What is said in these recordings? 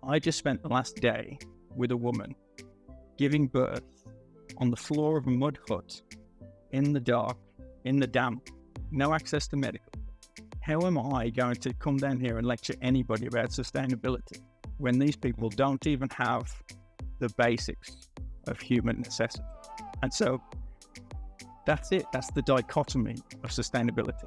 I just spent the last day with a woman giving birth on the floor of a mud hut in the dark, in the damp, no access to medical. How am I going to come down here and lecture anybody about sustainability when these people don't even have the basics of human necessity? And so that's it. That's the dichotomy of sustainability.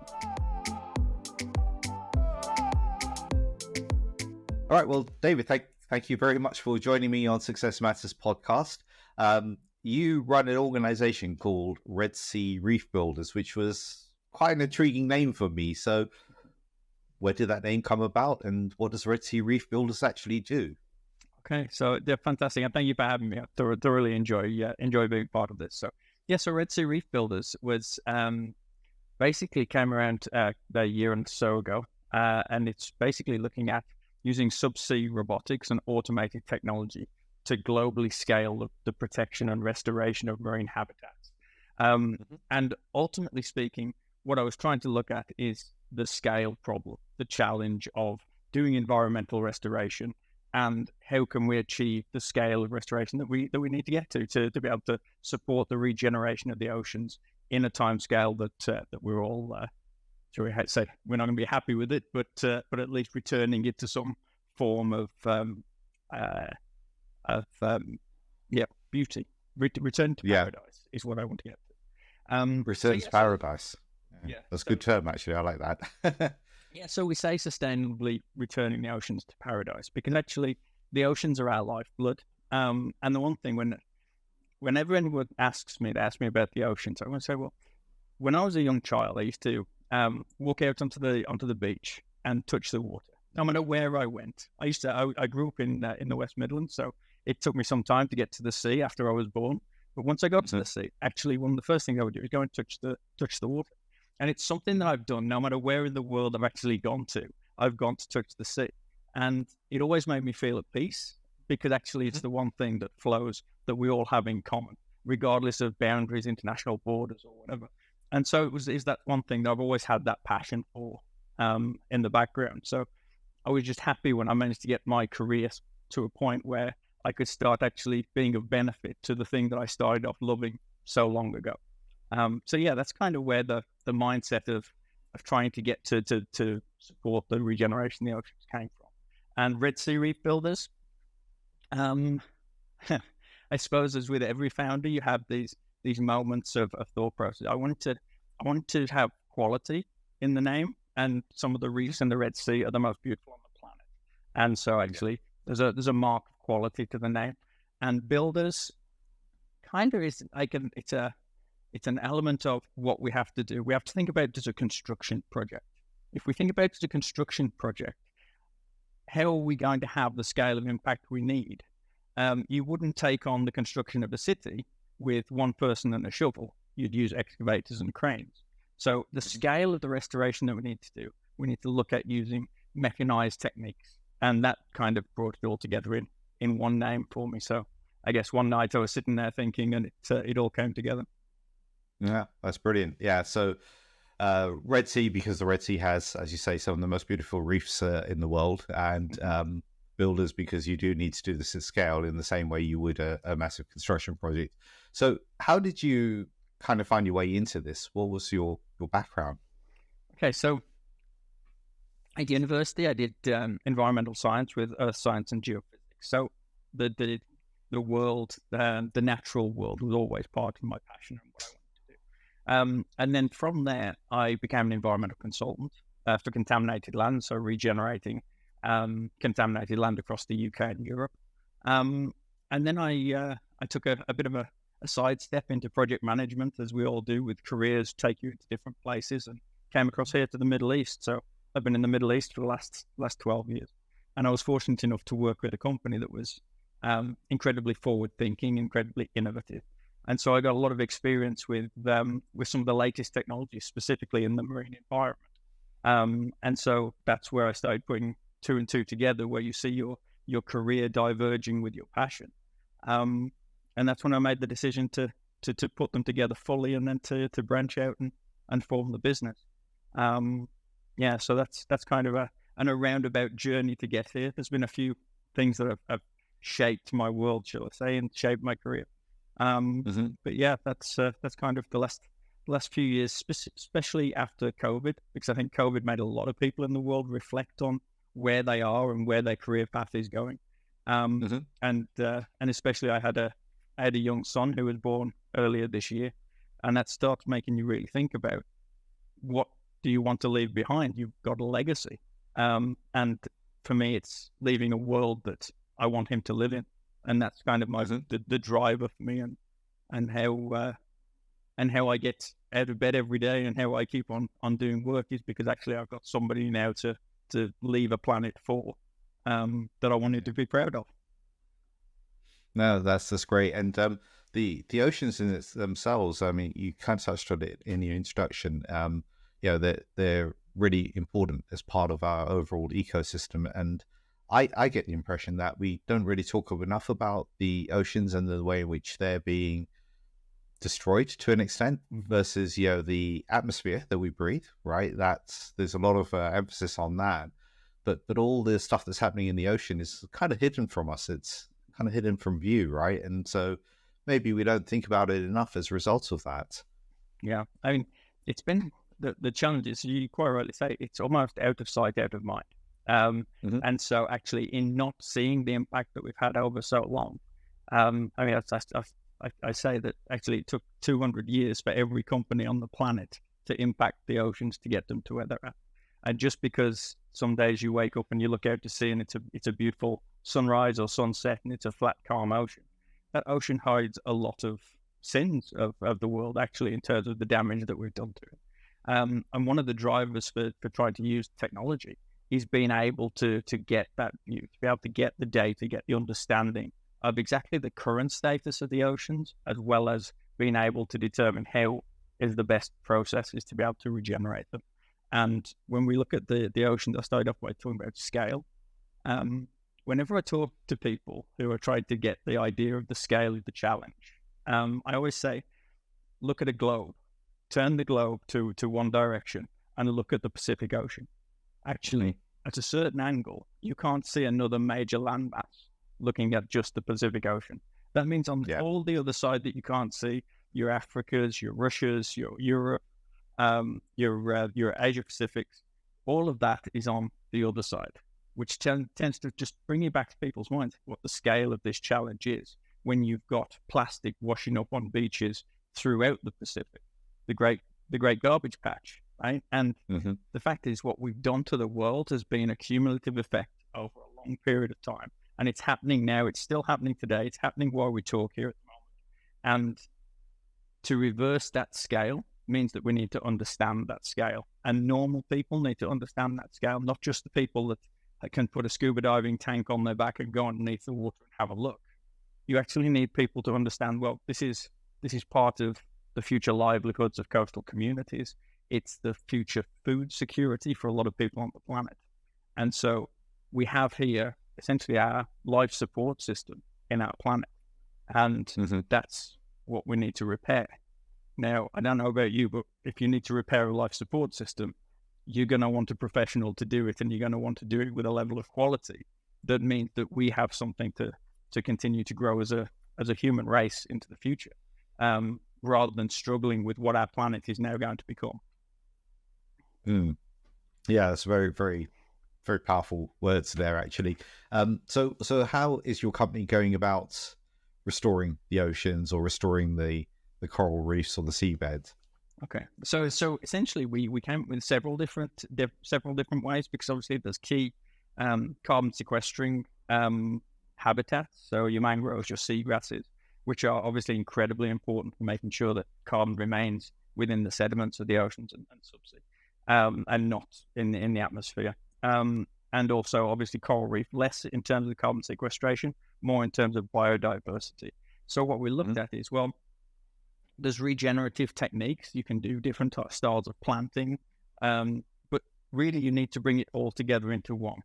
All right. Well, David, thank you very much for joining me on Success Matters podcast. You run an organization called Red Sea Reef Builders, which was quite an intriguing name for me. So where did that name come about, and what does Red Sea Reef Builders actually do? Okay, so they're fantastic, and thank you for having me. I thoroughly enjoy being part of this. So Red Sea Reef Builders was basically came around a year and so ago, and it's basically looking at using subsea robotics and automated technology to globally scale the protection and restoration of marine habitats. And ultimately speaking, what I was trying to look at is the scale problem, the challenge of doing environmental restoration, and how can we achieve the scale of restoration that we need to get to be able to support the regeneration of the oceans in a time scale that we're all, shall we say, we're not going to be happy with it, but at least returning it to some form of beauty. Return to paradise is what I want to get to. Return to paradise. Yeah, that's a good term, actually. I like that. Yeah, so we say sustainably returning the oceans to paradise because actually the oceans are our lifeblood. And the one thing whenever anyone asks me about the oceans, I want to say, well, when I was a young child, I used to walk out onto the beach and touch the water. No matter where I went, I grew up in the West Midlands, so it took me some time to get to the sea after I was born. But once I got to the sea, actually one of the first things I would do is go and touch the water. And it's something that I've done no matter where in the world I've actually gone to. I've gone to touch the sea. And it always made me feel at peace because actually it's the one thing that flows that we all have in common, regardless of boundaries, international borders or whatever. And so is that one thing that I've always had that passion for in the background. So I was just happy when I managed to get my career to a point where I could start actually being of benefit to the thing that I started off loving so long ago. So yeah, that's kind of where the mindset of trying to get to support the regeneration of the oceans came from. And Red Sea Reef Builders, I suppose as with every founder, you have these moments of thought process. I wanted to have quality in the name, and some of the reefs in the Red Sea are the most beautiful on the planet. And so actually there's a mark of quality to the name. And Builders kind of is it's an element of what we have to do. We have to think about it as a construction project. If we think about it as a construction project, how are we going to have the scale of impact we need? You wouldn't take on the construction of a city with one person and a shovel. You'd use excavators and cranes. So the scale of the restoration that we need to do, we need to look at using mechanized techniques. And that kind of brought it all together in one name for me. So I guess one night I was sitting there thinking, and it all came together. Yeah, that's brilliant. Yeah, so Red Sea, because the Red Sea has, as you say, some of the most beautiful reefs in the world, and Builders, because you do need to do this at scale in the same way you would a massive construction project. So how did you kind of find your way into this? What was your background? Okay, so at university, I did environmental science with earth science and geophysics. So the world, the natural world was always part of my passion and what I wanted. And then from there, I became an environmental consultant for contaminated land, so regenerating contaminated land across the UK and Europe. And then I took a bit of a sidestep into project management, as we all do with careers take you into different places, and came across here to the Middle East. So I've been in the Middle East for the last 12 years. And I was fortunate enough to work with a company that was incredibly forward-thinking, incredibly innovative. And so I got a lot of experience with some of the latest technologies, specifically in the marine environment. And so that's where I started putting two and two together, where you see your career diverging with your passion. And that's when I made the decision to put them together fully, and then to branch out and form the business. So that's kind of a roundabout journey to get here. There's been a few things that have shaped my world, shall I say, and shaped my career. But yeah, that's kind of the last few years, especially after COVID, because I think COVID made a lot of people in the world reflect on where they are and where their career path is going. And especially I had a young son who was born earlier this year, and that starts making you really think about what do you want to leave behind. You've got a legacy, and for me, it's leaving a world that I want him to live in, and that's kind of my the driver for me, and how I get out of bed every day and how I keep on doing work is because actually I've got somebody now to leave a planet for that I wanted to be proud of. No, that's great. And the oceans in themselves, I mean, you kind of touched on it in your introduction. They're really important as part of our overall ecosystem. And I get the impression that we don't really talk enough about the oceans and the way in which they're being destroyed to an extent versus the atmosphere that we breathe. Right, there's a lot of emphasis on that, but all the stuff that's happening in the ocean is kind of hidden from us. It's kind of hidden from view, right? And so maybe we don't think about it enough as a result of that. Yeah, I mean, it's been the challenge is, you quite rightly say, it's almost out of sight, out of mind. And so actually in not seeing the impact that we've had over so long, I mean, I say that actually it took 200 years for every company on the planet to impact the oceans to get them to where they're at. And just because some days you wake up and you look out to sea and it's a beautiful sunrise or sunset and it's a flat, calm ocean, that ocean hides a lot of sins of the world, actually, in terms of the damage that we've done to it. And one of the drivers for trying to use technology is being able to get that view, to be able to get the data, get the understanding of exactly the current status of the oceans, as well as being able to determine how is the best processes to be able to regenerate them. And when we look at the oceans, I started off by talking about scale. Whenever I talk to people who are trying to get the idea of the scale of the challenge, I always say, look at a globe, turn the globe to one direction and look at the Pacific Ocean. Actually, at a certain angle, you can't see another major landmass looking at just the Pacific Ocean. That means on all the other side that you can't see, your Africas, your Russias, your Europe, your Asia Pacifics, all of that is on the other side, which tends to just bring you back to people's minds what the scale of this challenge is when you've got plastic washing up on beaches throughout the Pacific, the great garbage patch, right? And the fact is, what we've done to the world has been a cumulative effect over a long period of time. And it's happening now. It's still happening today. It's happening while we talk here at the moment. And to reverse that scale means that we need to understand that scale. And normal people need to understand that scale, not just the people that can put a scuba diving tank on their back and go underneath the water and have a look. You actually need people to understand, well, this is part of the future livelihoods of coastal communities. It's the future food security for a lot of people on the planet. And so we have here essentially our life support system in our planet. And that's what we need to repair. Now, I don't know about you, but if you need to repair a life support system, you're going to want a professional to do it, and you're going to want to do it with a level of quality that means that we have something to continue to grow as a human race into the future, rather than struggling with what our planet is now going to become. Yeah, that's very, very, very powerful words there, actually. So how is your company going about restoring the oceans or restoring the coral reefs or the seabed? Okay, so essentially we came up with several different ways, because obviously there's key carbon sequestering habitats. So your mangroves, your seagrasses, which are obviously incredibly important for making sure that carbon remains within the sediments of the oceans and subsea, and not in the atmosphere. And also obviously coral reef, less in terms of carbon sequestration, more in terms of biodiversity. So what we looked at is, well, there's regenerative techniques. You can do different styles of planting, but really you need to bring it all together into one,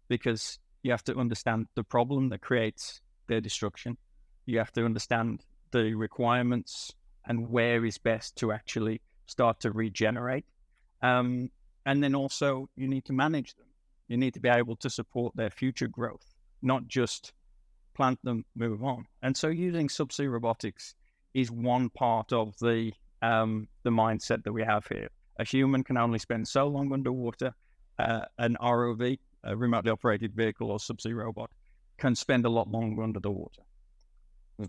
because you have to understand the problem that creates their destruction. You have to understand the requirements and where is best to actually start to regenerate. And then also you need to manage them. You need to be able to support their future growth. not just plant them, move on. And so using subsea robotics is one part of the mindset that we have here. A human can only spend so long underwater. An ROV, a remotely operated vehicle or subsea robot, can spend a lot longer under the water.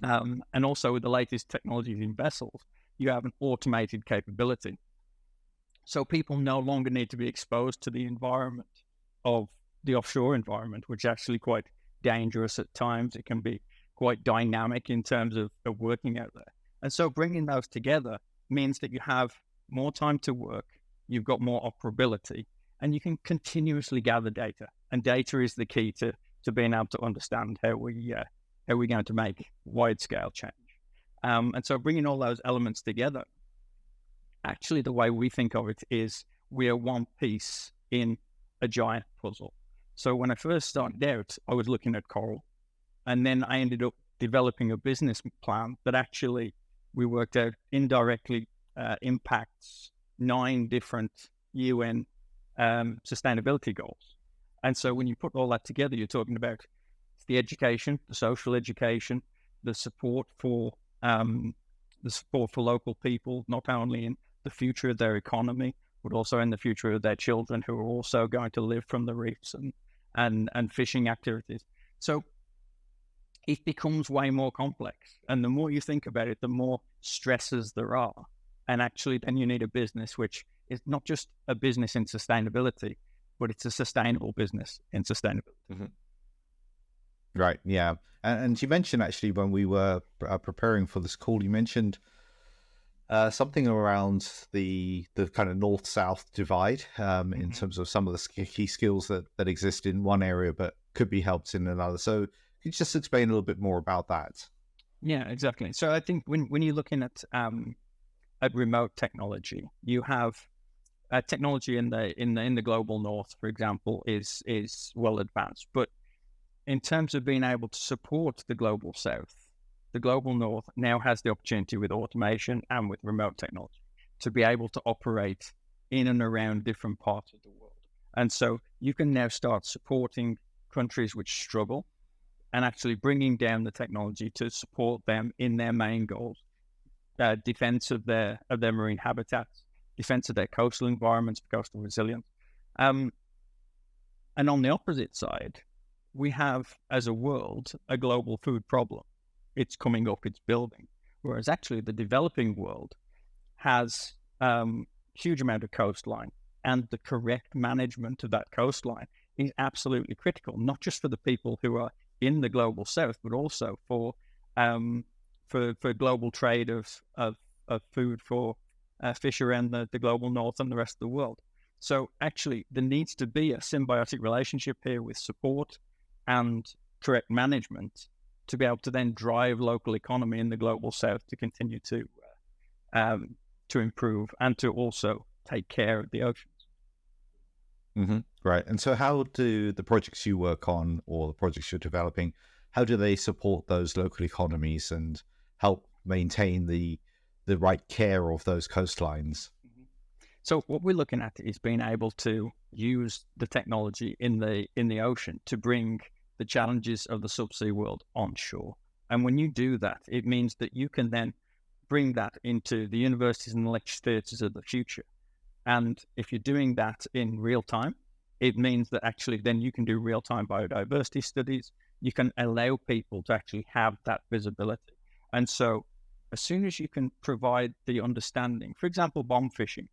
And also with the latest technologies in vessels, you have an automated capability. So people no longer need to be exposed to the environment of the offshore environment, which is actually quite dangerous at times. It can be quite dynamic in terms of working out there. And so bringing those together means that you have more time to work, you've got more operability, and you can continuously gather data. And data is the key to being able to understand how we're going to make wide-scale change. And so bringing all those elements together, actually the way we think of it is we are one piece in a giant puzzle. So when I first started out, I was looking at coral, and then I ended up developing a business plan that actually we worked out indirectly impacts 9 different UN sustainability goals. And so when you put all that together, you're talking about the education, the social education, the support for local people, not only in the future of their economy, but also in the future of their children who are also going to live from the reefs and fishing activities. So it becomes way more complex. And the more you think about it, the more stresses there are. And actually then you need a business which is not just a business in sustainability, but it's a sustainable business in sustainability. Mm-hmm. Right, yeah. And you mentioned actually when we were preparing for this call, you mentioned something around the kind of North-South Divide in terms of some of the key skills that exist in one area but could be helped in another. So could you just explain a little bit more about that? Yeah, exactly. So I think when you're looking at remote technology, you have technology in the global north, for example, is well advanced. But in terms of being able to support the global south, the global north now has the opportunity with automation and with remote technology to be able to operate in and around different parts of the world. And so you can now start supporting countries which struggle and actually bringing down the technology to support them in their main goals, defense of their marine habitats, defense of their coastal environments, coastal resilience. And on the opposite side, we have, as a world, a global food problem. It's coming up, it's building. Whereas actually the developing world has huge amount of coastline, and the correct management of that coastline is absolutely critical, not just for the people who are in the global south, but also for global trade of food for fish around the global north and the rest of the world. So actually there needs to be a symbiotic relationship here with support and correct management to be able to then drive local economy in the global south to continue to improve and to also take care of the oceans. Mm-hmm. Right. And so how do the projects you work on or the projects you're developing, how do they support those local economies and help maintain the right care of those coastlines? Mm-hmm. So what we're looking at is being able to use the technology in the ocean to bring the challenges of the subsea world onshore. And when you do that, it means that you can then bring that into the universities and the lecture theatres of the future. And if you're doing that in real time, it means that actually then you can do real-time biodiversity studies. You can allow people to actually have that visibility. And so as soon as you can provide the understanding, for example, bomb fishing.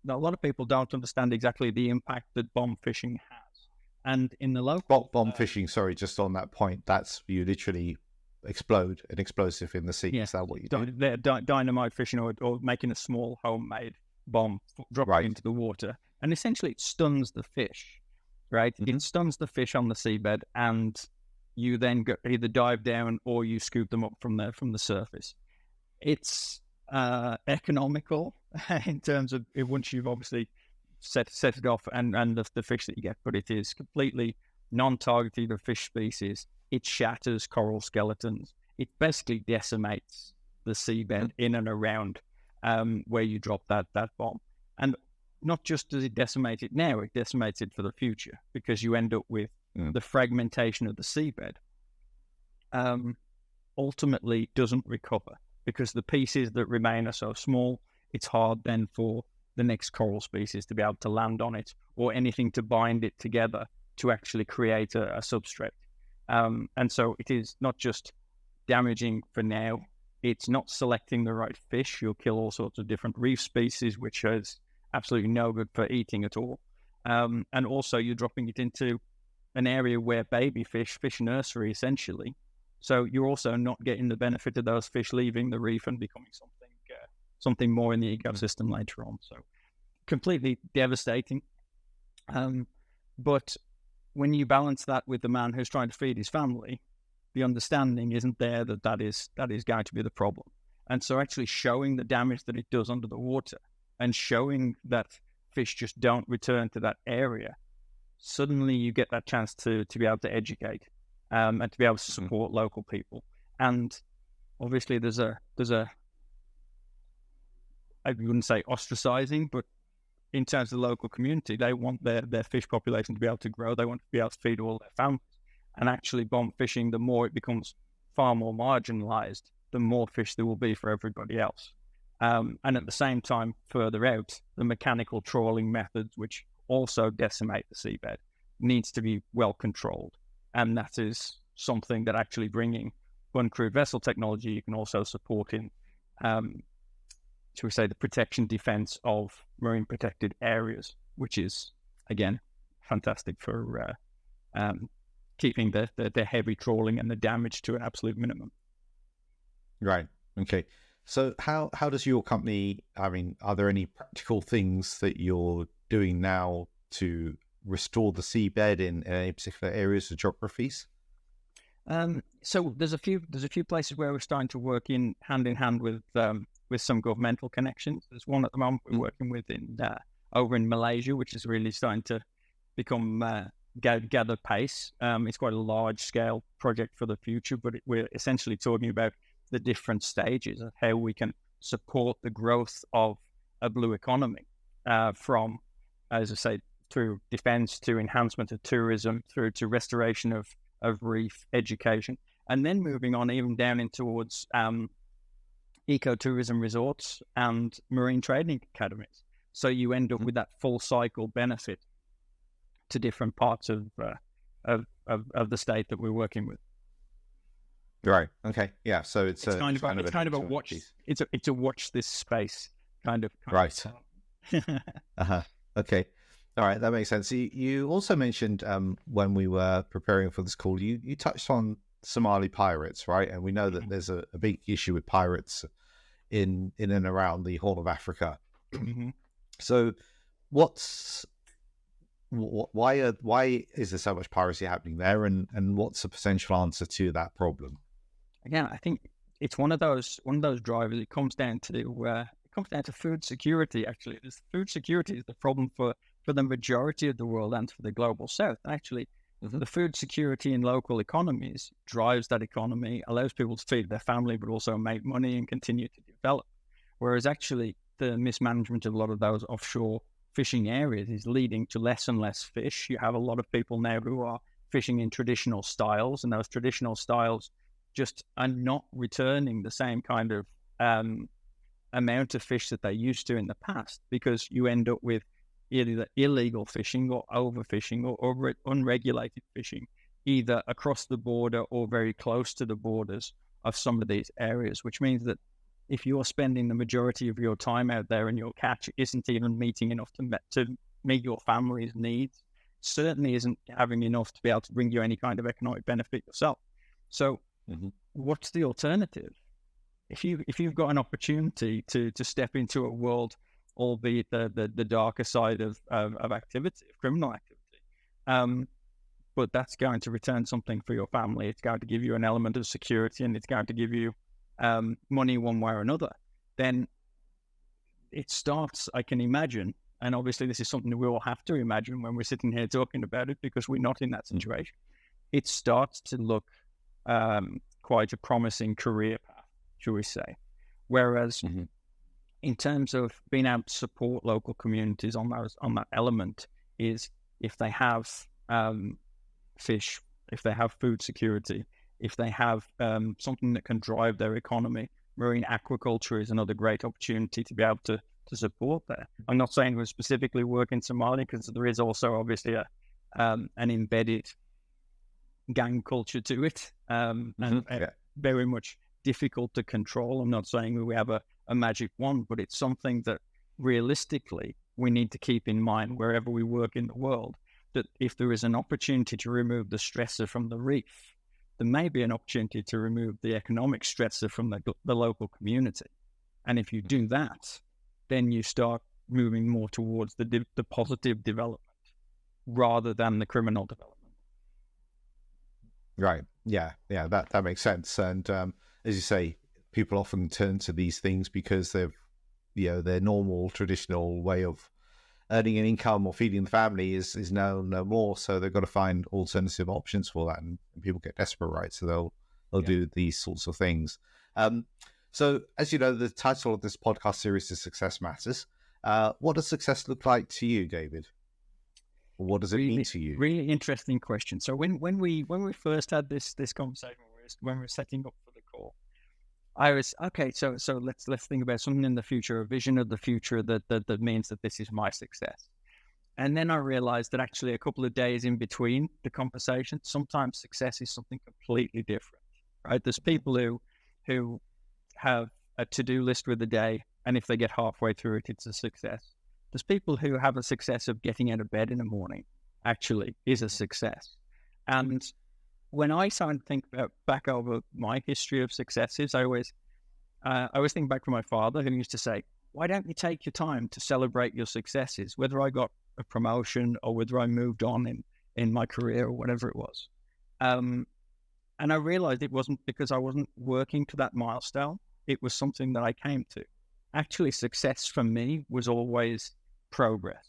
Now, a lot of people don't understand exactly the impact that bomb fishing has. And in the local... Bomb fishing, sorry, just on that point, that's you literally explode an explosive in the sea. Yeah, is that what you do? Dynamite fishing or making a small homemade bomb, dropping it into the water. And essentially it stuns the fish, right? Mm-hmm. It stuns the fish on the seabed, and you then either dive down or you scoop them up from the surface. It's economical in terms of once you've obviously set it off and the fish that you get, but it is completely non-targeted of fish species. It shatters coral skeletons. It basically decimates the seabed in and around where you drop that bomb. And not just does it decimate it now, it decimates it for the future, because you end up with the fragmentation of the seabed, ultimately doesn't recover, because the pieces that remain are so small. It's hard then for the next coral species to be able to land on it, or anything to bind it together to actually create a substrate. And so it is not just damaging for now, it's not selecting the right fish. You'll kill all sorts of different reef species, which is absolutely no good for eating at all. And also you're dropping it into an area where baby fish nursery, essentially. So you're also not getting the benefit of those fish leaving the reef and becoming something more in the ecosystem later on. So completely devastating. But when you balance that with the man who's trying to feed his family, the understanding isn't there that is going to be the problem. And so actually showing the damage that it does under the water, and showing that fish just don't return to that area, suddenly you get that chance to be able to educate and to be able to support local people. And obviously there's a I wouldn't say ostracizing, but in terms of the local community, they want their fish population to be able to grow. They want to be able to feed all their families. And actually bomb fishing, the more it becomes far more marginalized, the more fish there will be for everybody else. And at the same time, further out, the mechanical trawling methods, which also decimate the seabed, needs to be well controlled. And that is something that actually bringing uncrewed vessel technology you can also support in, shall we say, the protection defense of marine protected areas, which is, again, fantastic for keeping the heavy trawling and the damage to an absolute minimum. Right. Okay. So how does your company, I mean, are there any practical things that you're doing now to restore the seabed in any particular areas or geographies? So there's a few places where we're starting to work in hand with some governmental connections. There's one at the moment we're working with over in Malaysia, which is really starting to become gather pace. It's quite a large scale project for the future, but we're essentially talking about the different stages of how we can support the growth of a blue economy, from, as I say, through defense to enhancement of tourism, through to restoration of reef education, and then moving on even down in towards ecotourism resorts and marine training academies. So you end up with that full cycle benefit to different parts of the state that we're working with. Right. Okay. Yeah. So it's kind of a watch. It's a watch this space kind of. Right. Okay. All right. That makes sense. You also mentioned when we were preparing for this call, you touched on Somali pirates, right? And we know that there's a big issue with pirates in and around the Horn of Africa. So why is there so much piracy happening there, and what's the potential answer to that problem? Again, I think it's one of those drivers. It comes down to food security. Actually, food security is the problem for the majority of the world and for the global south. Actually, the food security in local economies drives that economy, allows people to feed their family, but also make money and continue to develop. Whereas actually the mismanagement of a lot of those offshore fishing areas is leading to less and less fish. You have a lot of people now who are fishing in traditional styles, and those traditional styles just are not returning the same kind of amount of fish that they used to in the past, because you end up with either illegal fishing or overfishing or unregulated fishing, either across the border or very close to the borders of some of these areas, which means that if you're spending the majority of your time out there and your catch isn't even meeting enough to meet your family's needs, certainly isn't having enough to be able to bring you any kind of economic benefit yourself. So what's the alternative? If you've got an opportunity to step into a world, albeit the darker side of activity, of criminal activity, but that's going to return something for your family. It's going to give you an element of security, and it's going to give you money one way or another. Then it starts, I can imagine, and obviously this is something that we all have to imagine when we're sitting here talking about it, because we're not in that situation. It starts to look quite a promising career path, shall we say. Whereas in terms of being able to support local communities on that element, is if they have fish, if they have food security, if they have something that can drive their economy, marine aquaculture is another great opportunity to be able to support that. I'm not saying we specifically work in Somalia, because there is also obviously an embedded gang culture to it, and very much difficult to control. I'm not saying we have a magic wand, but it's something that realistically we need to keep in mind wherever we work in the world, that if there is an opportunity to remove the stressor from the reef, there may be an opportunity to remove the economic stressor from the local community. And if you do that, then you start moving more towards the positive development rather than the criminal development. Right. Yeah. That makes sense. And as you say, people often turn to these things because they've, their normal traditional way of earning an income or feeding the family is now no more. So they've got to find alternative options for that, and people get desperate, right? So they'll do these sorts of things. So as you know, the title of this podcast series is Success Matters. What does success look like to you, David? What does it mean to you? Really interesting question. So when we first had this conversation, when we were setting up for the call, I was okay. So let's think about something in the future, a vision of the future that means that this is my success. And then I realized that actually a couple of days in between the conversation, sometimes success is something completely different, right? There's people who have a to-do list with a day, and if they get halfway through it, it's a success. There's people who have a success of getting out of bed in the morning, actually is a success. And when I started to think back over my history of successes, I always think back to my father, who used to say, why don't you take your time to celebrate your successes, whether I got a promotion or whether I moved on in my career or whatever it was. And I realized it wasn't because I wasn't working to that milestone. It was something that I came to. Actually, success for me was always progress.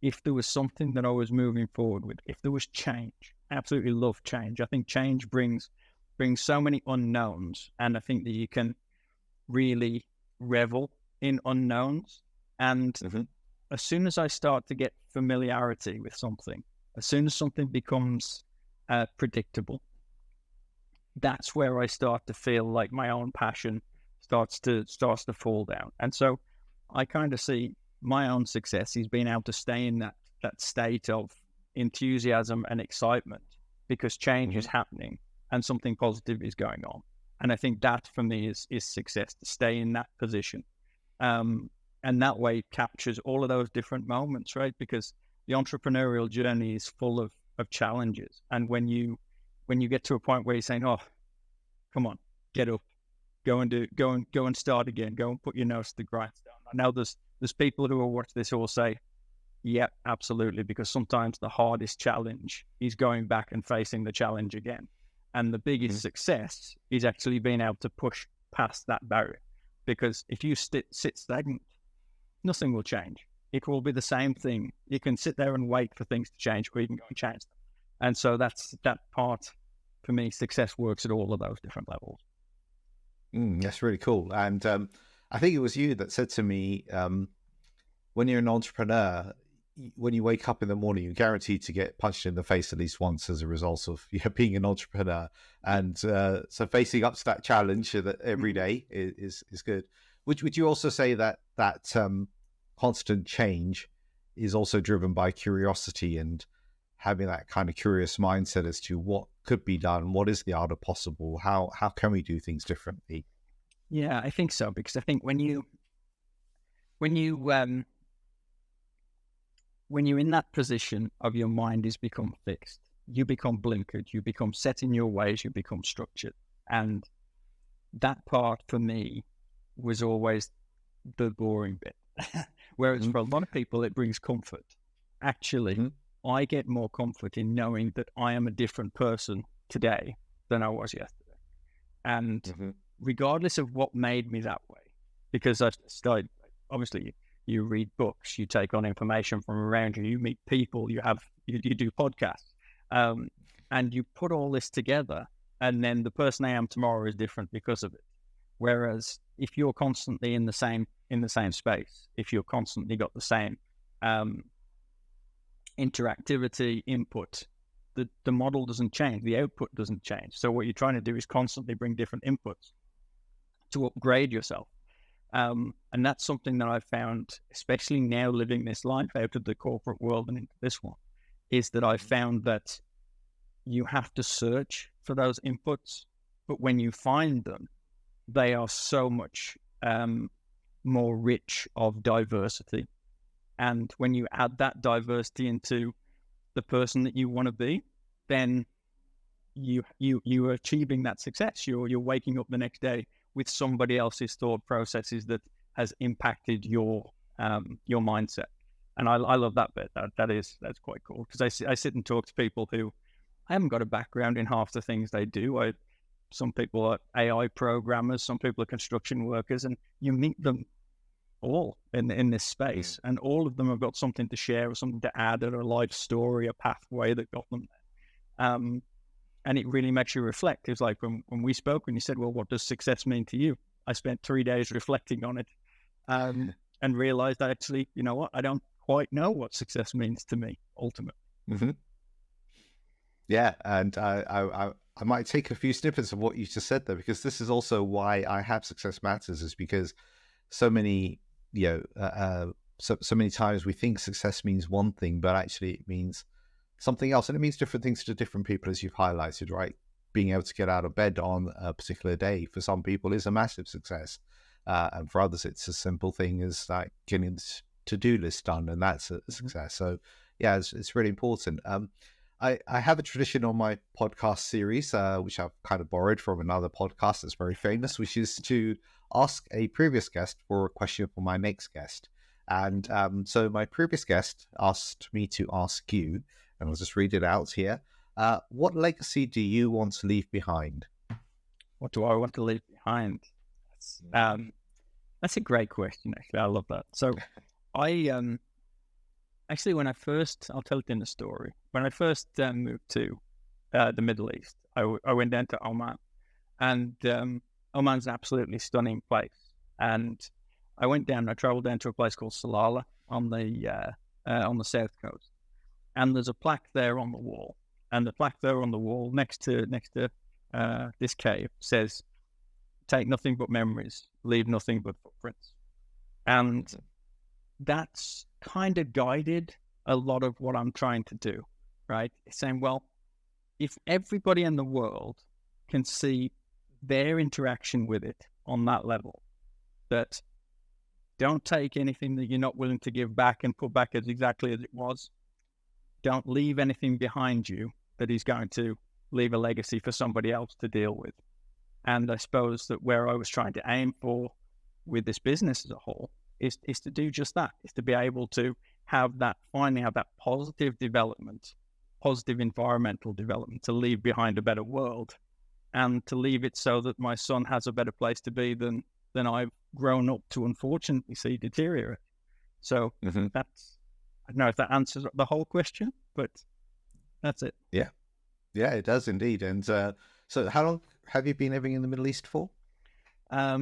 If there was something that I was moving forward with, if there was change, I absolutely love change. I think change brings so many unknowns, and I think that you can really revel in unknowns. And as soon as I start to get familiarity with something, as soon as something becomes predictable, that's where I start to feel like my own passion starts to fall down. And so I kind of see my own success is being able to stay in that state of enthusiasm and excitement because change is happening and something positive is going on. And I think that for me is success, to stay in that position. And that way it captures all of those different moments, right? Because the entrepreneurial journey is full of challenges. And when you get to a point where you're saying, oh, come on, get up, go and start again, go and put your nose to the grindstone. I know there's people who will watch this who will say, yeah, absolutely, because sometimes the hardest challenge is going back and facing the challenge again. And the biggest success is actually being able to push past that barrier. Because if you sit stagnant, nothing will change. It will be the same thing. You can sit there and wait for things to change, or you can go and change them. And so that's that part, for me, success works at all of those different levels. That's really cool. And I think it was you that said to me, when you're an entrepreneur, when you wake up in the morning, you're guaranteed to get punched in the face at least once as a result of being an entrepreneur. And so facing up to that challenge every day is good. Would you also say that constant change is also driven by curiosity and having that kind of curious mindset as to what could be done, what is the art of possible, how can we do things differently? Yeah, I think so, because I think when you're in that position of your mind is become fixed, you become blinkered, you become set in your ways, you become structured. And that part for me was always the boring bit. Whereas for a lot of people, it brings comfort. Actually, I get more comfort in knowing that I am a different person today than I was yesterday. And regardless of what made me that way, because I started, obviously, you read books, you take on information from around you, you meet people, you do podcasts, and you put all this together, and then the person I am tomorrow is different because of it. Whereas if you're constantly in the same space, if you're constantly got the same interactivity, input, the model doesn't change, the output doesn't change. So what you're trying to do is constantly bring different inputs to upgrade yourself. And that's something that I've found, especially now living this life out of the corporate world and into this one, is that I've found that you have to search for those inputs, but when you find them, they are so much more rich of diversity. And when you add that diversity into the person that you want to be, then you are achieving that success. You're waking up the next day with somebody else's thought processes that has impacted your mindset. And I love that bit. That's quite cool, because I sit and talk to people who I haven't got a background in half the things they do. Some people are AI programmers, some people are construction workers, and you meet them all in this space, and all of them have got something to share or something to add, or a life story, a pathway that got them there. And it really makes you reflect. It was like when we spoke, and you said, well, what does success mean to you? I spent 3 days reflecting on it, and realized that actually, you know what, I don't quite know what success means to me ultimately. Mm-hmm. Yeah, and I might take a few snippets of what you just said there, because this is also why I have Success Matters, is because so many, so many times we think success means one thing, but actually it means something else, and it means different things to different people, as you've highlighted, right? Being able to get out of bed on a particular day for some people is a massive success, and for others it's a simple thing as like getting the to-do list done, and that's a success. So yeah, it's really important. I have a tradition on my podcast series, which I've kind of borrowed from another podcast that's very famous, which is to ask a previous guest for a question for my next guest. And so my previous guest asked me to ask you, and I'll just read it out here. What legacy do you want to leave behind? What do I want to leave behind? That's a great question, actually. I love that. So actually, when I first, I'll tell it in the story. When I first moved to the Middle East, I went down to Oman, and Oman's an absolutely stunning place. And I traveled down to a place called Salalah on the south coast, and there's a plaque there on the wall. And the plaque there on the wall next to this cave says, "Take nothing but memories, leave nothing but footprints." And that's kind of guided a lot of what I'm trying to do, right? It's saying, well, if everybody in the world can see their interaction with it on that level, that don't take anything that you're not willing to give back and put back as exactly as it was. Don't leave anything behind you that is going to leave a legacy for somebody else to deal with. And I suppose that where I was trying to aim for with this business as a whole is to do just that, is to be able to finally have that positive development, positive environmental development, to leave behind a better world, and to leave it so that my son has a better place to be than I've grown up to unfortunately see deteriorate. So that's, I don't know if that answers the whole question, but that's it. Yeah, it does indeed. And so how long have you been living in the Middle East for? I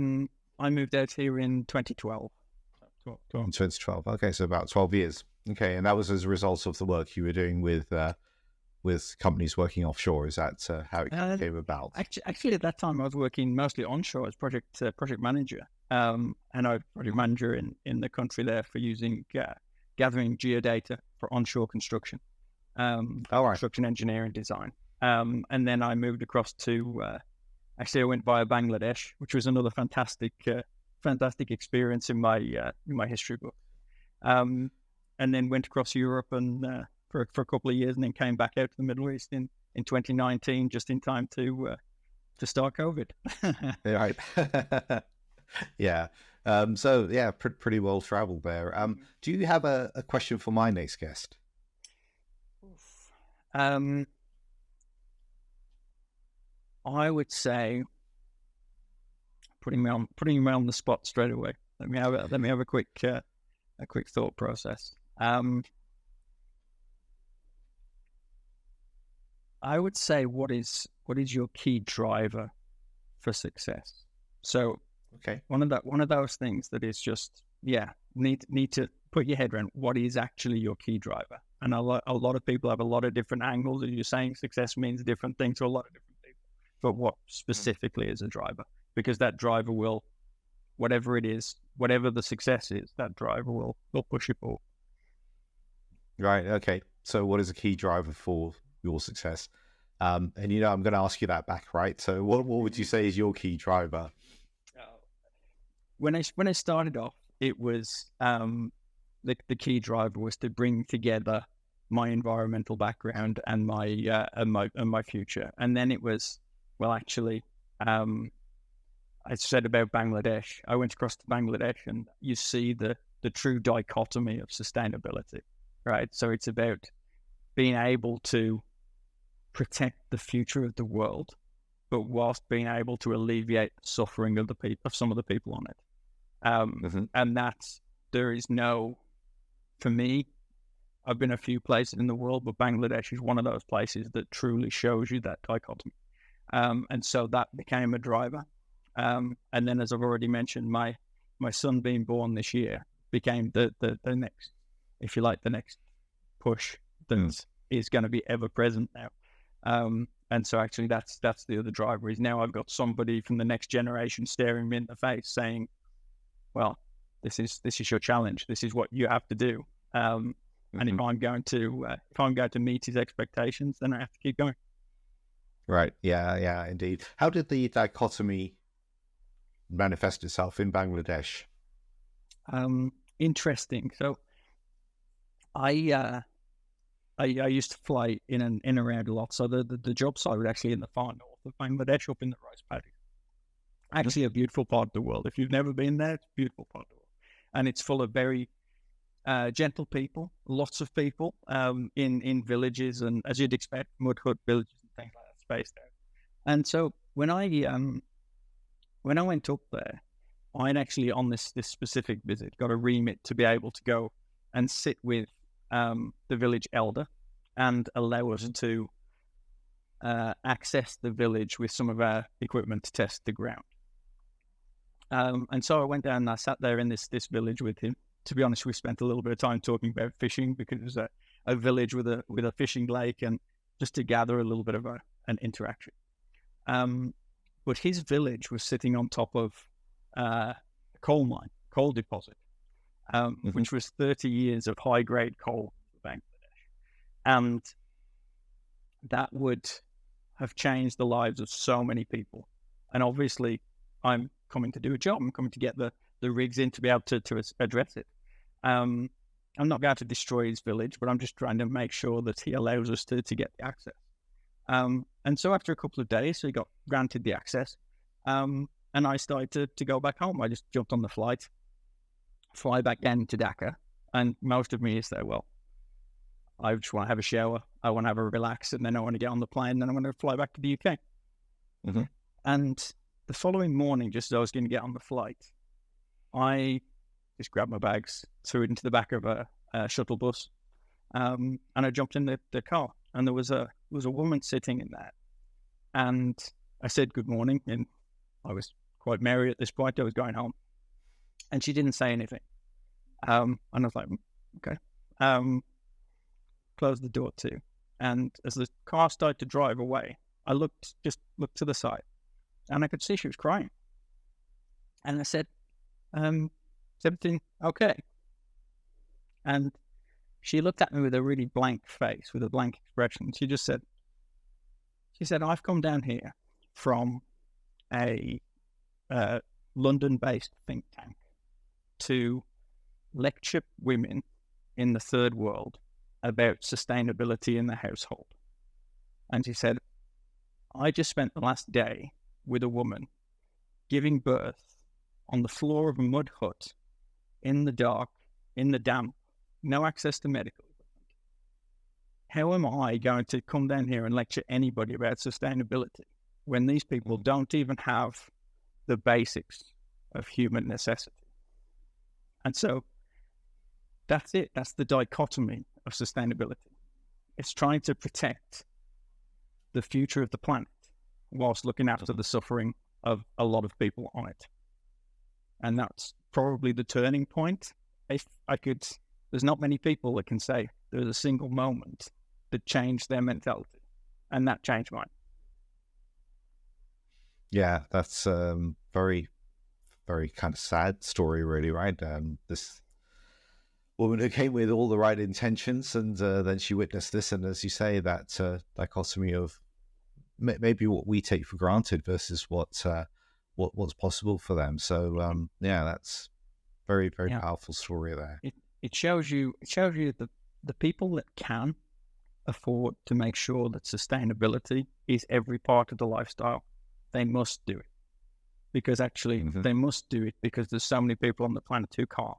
moved out here in 2012. In 2012. Okay, so about 12 years. Okay, and that was as a result of the work you were doing with companies working offshore. Is that how it came about? Actually, at that time, I was working mostly onshore as project manager, and I was project manager in the country there for using gathering geodata for onshore construction, construction engineering design. And then I moved across to actually I went via Bangladesh, which was another fantastic experience in my history book. And then went across Europe and for a couple of years, and then came back out to the Middle East in 2019, just in time to start COVID. Right. Yeah. So yeah, pretty well traveled there. Do you have a question for my next guest? I would say, putting me on the spot straight away. Let me have a quick thought process. I would say, what is your key driver for success? So, okay, one of those things that is just need to put your head around what is actually your key driver. And a lot of people have a lot of different angles. As you're saying, success means different things to a lot of different people. But what specifically is a driver? Because that driver will, whatever it is, whatever the success is, that driver will push you forward. Right. Okay. So what is a key driver for your success? And I'm going to ask you that back, right? So what would you say is your key driver? When I started off, it was the key driver was to bring together my environmental background and my future. And then it was, well, actually, I said about Bangladesh. I went across to Bangladesh, and you see the true dichotomy of sustainability, right? So it's about being able to protect the future of the world, but whilst being able to alleviate the suffering of some of the people on it. And that's, there is no, for me, I've been a few places in the world, but Bangladesh is one of those places that truly shows you that dichotomy. And so that became a driver. And then, as I've already mentioned, my son being born this year became the next, if you like, the next push that is going to be ever present now. And so actually that's the other driver, is now I've got somebody from the next generation staring me in the face saying, well, this is your challenge. This is what you have to do. And if I'm going to meet his expectations, then I have to keep going. Right. Yeah, indeed. How did the dichotomy manifest itself in Bangladesh? Interesting. So I used to fly in and around a lot. So the job site was actually in the far north of Bangladesh, up in the rice paddy. Actually, a beautiful part of the world. If you've never been there, it's a beautiful part of the world, and it's full of very gentle people, lots of people in villages, and as you'd expect, mud hut villages and things like that, spaced out. And so when I went up there, I'd actually, on this specific visit, got a remit to be able to go and sit with the village elder and allow us to access the village with some of our equipment to test the ground. And so I went down and I sat there in this village with him. To be honest, we spent a little bit of time talking about fishing, because it was a village with a fishing lake, and just to gather a little bit of an interaction. But his village was sitting on top of a coal deposit, which was 30 years of high-grade coal for Bangladesh. And that would have changed the lives of so many people. And obviously, I'm coming to do a job. I'm coming to get the rigs in to be able to address it. I'm not going to destroy his village, but I'm just trying to make sure that he allows us to get the access. And so after a couple of days, we got granted the access. And I started to go back home. I just jumped on the flight, fly back down to Dhaka. And most of me is there, well, I just want to have a shower. I want to have a relax. And then I want to get on the plane. And then I want to fly back to the UK. And the following morning, just as I was going to get on the flight, I just grabbed my bags, threw it into the back of a shuttle bus, and I jumped in the car. And there was a woman sitting in that. And I said good morning, and I was quite merry at this point. I was going home. And she didn't say anything. And I was like, okay. Closed the door too. And as the car started to drive away, I looked to the side, and I could see she was crying. And I said, is everything okay? And she looked at me with a really blank face, with a blank expression. She said, I've come down here from a London-based think tank to lecture women in the third world about sustainability in the household. And she said, I just spent the last day with a woman giving birth on the floor of a mud hut, in the dark, in the damp, no access to medical equipment. How am I going to come down here and lecture anybody about sustainability when these people don't even have the basics of human necessity? And so that's it. That's the dichotomy of sustainability. It's trying to protect the future of the planet whilst looking after the suffering of a lot of people on it. And that's probably the turning point. If I could, there's not many people that can say there was a single moment that changed their mentality, and that changed mine. Yeah, that's very, very kind of sad story, really, right? This woman who came with all the right intentions, and then she witnessed this, and as you say, that dichotomy of maybe what we take for granted versus what's possible for them. So yeah, that's very, very powerful story there. It shows you that the people that can afford to make sure that sustainability is every part of the lifestyle, they must do it, because actually they must do it because there's so many people on the planet who can't.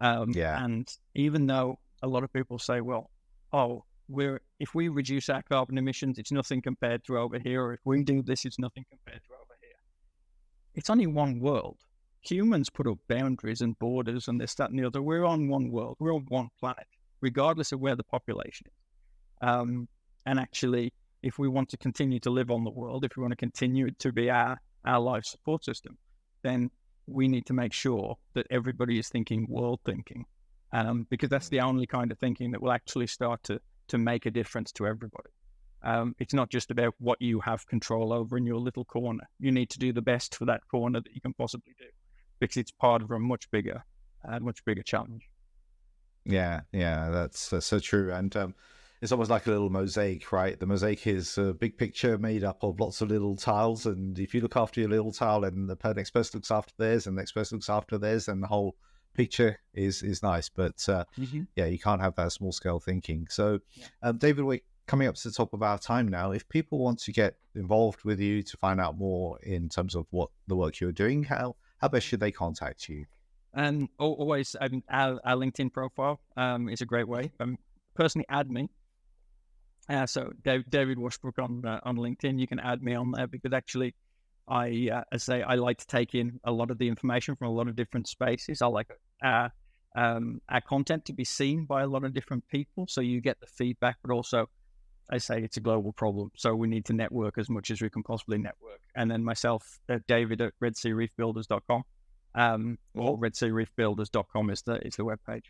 And even though a lot of people say, well, if we reduce our carbon emissions, it's nothing compared to over here, or if we do this, it's nothing compared to over here. It's only one world. Humans put up boundaries and borders and this, that, and the other. We're on one world. We're on one planet, regardless of where the population is. And actually, if we want to continue to live on the world, if we want to continue it to be our life support system, then we need to make sure that everybody is thinking world thinking, because that's the only kind of thinking that will actually start to make a difference to everybody. It's not just about what you have control over in your little corner. You need to do the best for that corner that you can possibly do, because it's part of a much bigger challenge. Yeah, that's so true. And it's almost like a little mosaic, right? The mosaic is a big picture made up of lots of little tiles, and if you look after your little tile, and the next person looks after theirs, and the next person looks after theirs, and the whole picture is nice. But yeah, you can't have that small scale thinking. So David, we're coming up to the top of our time now. If people want to get involved with you to find out more in terms of what the work you're doing, how best should they contact you? And always, our LinkedIn profile is a great way. Personally, add me. So David Washbrook on LinkedIn. You can add me on there, because actually, I like to take in a lot of the information from a lot of different spaces. I like our content to be seen by a lot of different people, so you get the feedback. But also, I say it's a global problem, so we need to network as much as we can possibly network. And then myself, David at redseareefbuilders.com, or redseareefbuilders.com is the webpage.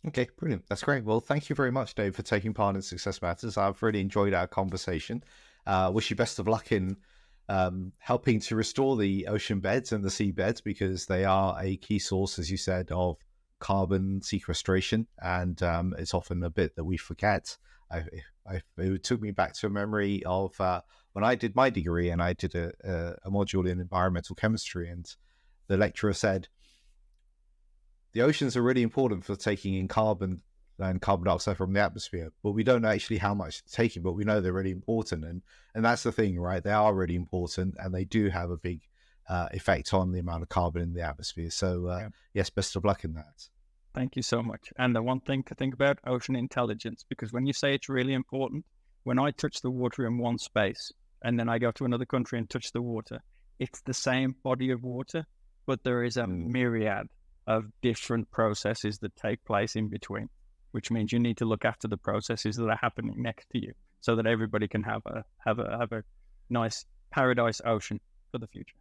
Okay, brilliant. That's great. Well, thank you very much, Dave, for taking part in Success Matters. I've really enjoyed our conversation. Wish you best of luck in helping to restore the ocean beds and the sea beds, because they are a key source, as you said, of carbon sequestration. And it's often a bit that we forget. It took me back to a memory of when I did my degree, and I did a module in environmental chemistry, and the lecturer said, the oceans are really important for taking in carbon and carbon dioxide from the atmosphere, but we don't know actually how much they're taking, but we know they're really important. And that's the thing, right? They are really important, and they do have a big effect on the amount of carbon in the atmosphere. So yes, best of luck in that. Thank you so much. And the one thing to think about, ocean intelligence, because when you say it's really important, when I touch the water in one space and then I go to another country and touch the water, it's the same body of water, but there is a myriad of different processes that take place in between, which means you need to look after the processes that are happening next to you, so that everybody can have a nice paradise ocean for the future.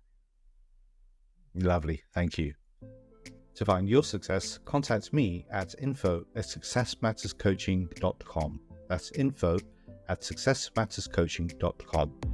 Lovely. Thank you. To find your success, contact me at info@successmatterscoaching.com. That's info@successmatterscoaching.com.